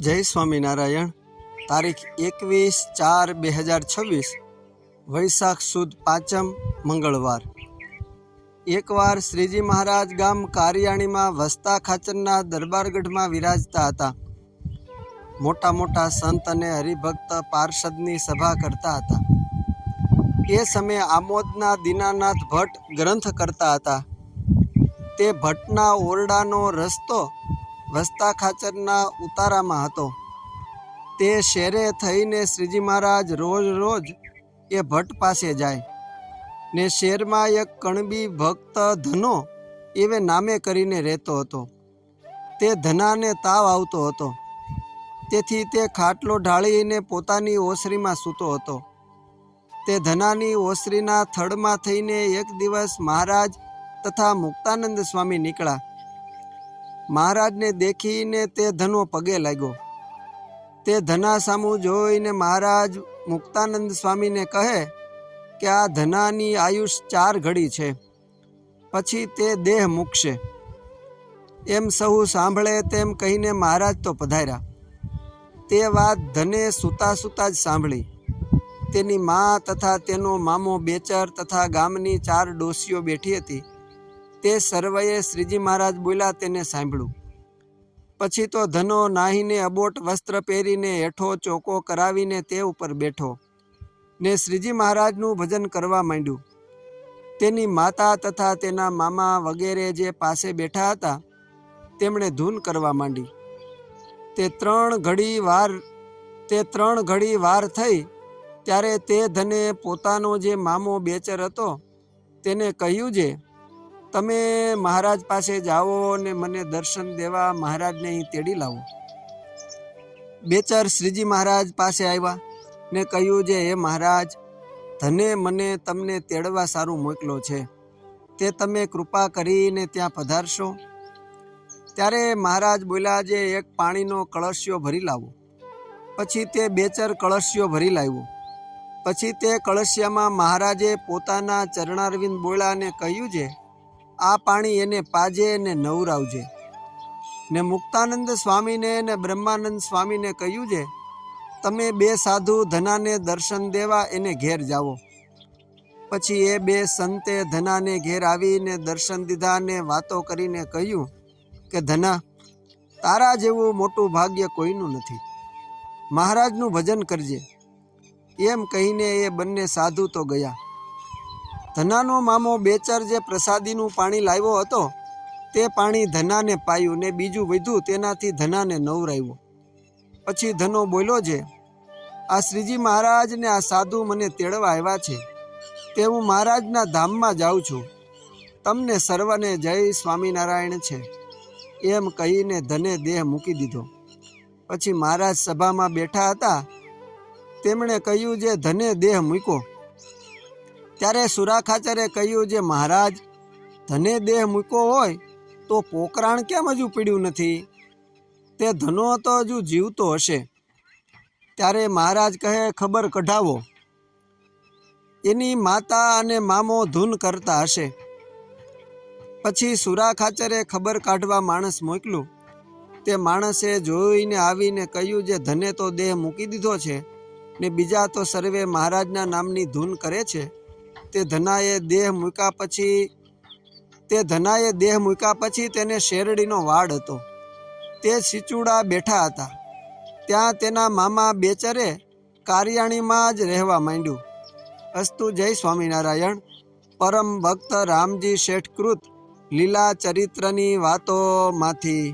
જય સ્વામિનારાયણ। તારીખ 21/4/2026 વૈશાખ સુદ પાંચમ મંગળવાર। એકવાર શ્રીજી મહારાજ ગામ કારિયાણીમાં વસતા ખાચરના દરબારગઢમાં વિરાજતા હતા। મોટા મોટા સંત અને હરિભક્ત પાર્ષદની સભા કરતા હતા। એ સમયે આમોદના દીનાનાથ ભટ્ટ ગ્રંથ કરતા હતા। તે ભટ્ટના ઓરડાનો રસ્તો વસતા ખાચરના ઉતારામાં હતો। તે શેરે થઈને શ્રીજી મહારાજ રોજ એ ભટ્ટ પાસે જાય ને શેરમાં એક કણબી ભક્ત ધનો એવે નામે કરીને રહેતો હતો। તે ધનાને તાવ આવતો હતો, તેથી તે ખાટલો ઢાળીને પોતાની ઓસરીમાં સૂતો હતો। તે ધનાની ઓસરીના થડમાં થઈને એક દિવસ મહારાજ તથા મુક્તાનંદ સ્વામી નીકળ્યા। મહારાજને દેખીને તે ધનો પગે લાગ્યો। તે ધના સામું જોઈને મહારાજ મુક્તાનંદ સ્વામીને કહે કે આ ધનાની આયુષ 4 ઘડી છે, પછી તે દેહ મૂકશે। એમ સહુ સાંભળે તેમ કહીને મહારાજ તો પધાર્યા। તે વાત ધને સૂતા સૂતા જ સાંભળી। તેની મા તથા તેનો મામો બેચર તથા ગામની 4 ડોસીઓ બેઠી હતી। તે સર્વએ શ્રીજી મહારાજ બોલ્યા તેને સાંભળ્યું। પછી તો ધનો નાહીને અબોટ વસ્ત્ર પહેરીને હેઠો ચોકો કરાવીને તે ઉપર બેઠો ને શ્રીજી મહારાજનું ભજન કરવા માંડ્યું। તેની માતા તથા તેના મામા વગેરે જે પાસે બેઠા હતા તેમણે ધૂન કરવા માંડી। તે 3 ઘડી વાર થઈ ત્યારે તે ધને પોતાનો જે મામો બેચર હતો તેને કહ્યું છે, તમે મહારાજ પાસે જાઓ ને મને દર્શન દેવા મહારાજને અહીં તેડી લાવો। બેચર શ્રીજી મહારાજ પાસે આવ્યા ને કહ્યું છે, હે મહારાજ, ધને મને તમને તેડવા સારું મોકલો છે, તે તમે કૃપા કરીને ત્યાં પધારશો? ત્યારે મહારાજ બોલ્યા જે એક પાણીનો કળશિયો ભરી લાવો। પછી તે બેચર કળશિયો ભરી લાવ્યો। પછી તે કળશિયામાં મહારાજે પોતાના ચરણારવિંદ બોલ્યા ને કહ્યું છે, આ પાણી એને પાજે ને નવરાવજે। ને મુક્તાનંદ સ્વામીને ને બ્રહ્માનંદ સ્વામીને કહ્યું છે, તમે 2 સાધુ ધનાને દર્શન દેવા એને ઘેર જાઓ। પછી એ 2 સંતે ધનાને ઘેર આવીને દર્શન દીધા ને વાતો કરીને કહ્યું કે ધના, તારા જેવું મોટું ભાગ્ય કોઈનું નથી, મહારાજનું ભજન કરજે। એમ કહીને એ બંને સાધુ તો ગયા। ધનાનો મામો બેચર જે પ્રસાદીનું પાણી લાવ્યો હતો તે પાણી ધનાને પાયું ને બીજું વધ્યું તેનાથી ધનાને નવરાવ્યો। પછી ધનો બોલ્યો છે, આ શ્રીજી મહારાજ ને આ સાધુ મને તેડવા આવ્યા છે, તે હું મહારાજના ધામમાં જાઉં છું। તમને સર્વને જય સ્વામિનારાયણ છે। એમ કહીને ધને દેહ મૂકી દીધો। પછી મહારાજ સભામાં બેઠા હતા તેમણે કહ્યું જે ધને દેહ મૂક્યો। ત્યારે સુરા ખાચરે કહ્યું જે મહારાજ, ધને દેહ મૂક્યો હોય તો પોકરાણ કેમ હજુ પીડ્યું નથી? તે ધનો તો હજુ જીવતો હશે। ત્યારે મહારાજ કહે ખબર કઢાવો, એની માતા અને મામો ધૂન કરતા હશે। પછી સુરા ખાચરે ખબર કાઢવા માણસ મોકલ્યું। તે માણસે જોઈને આવીને કહ્યું જે ધને તો દેહ મૂકી દીધો છે ને બીજા તો સર્વે મહારાજના નામની ધૂન કરે છે। તે ધનાએ દેહ મૂક્યા પછી તેને શેરડીનો વાડ હતો, તે સિચુડા બેઠા હતા। ત્યાં તેના મામા બેચરે કારિયાણીમાં જ રહેવા માંડ્યું। અસ્તુ જય સ્વામિનારાયણ। પરમ ભક્ત રામજી શેઠ કૃત લીલા ચરિત્રની વાતોમાંથી।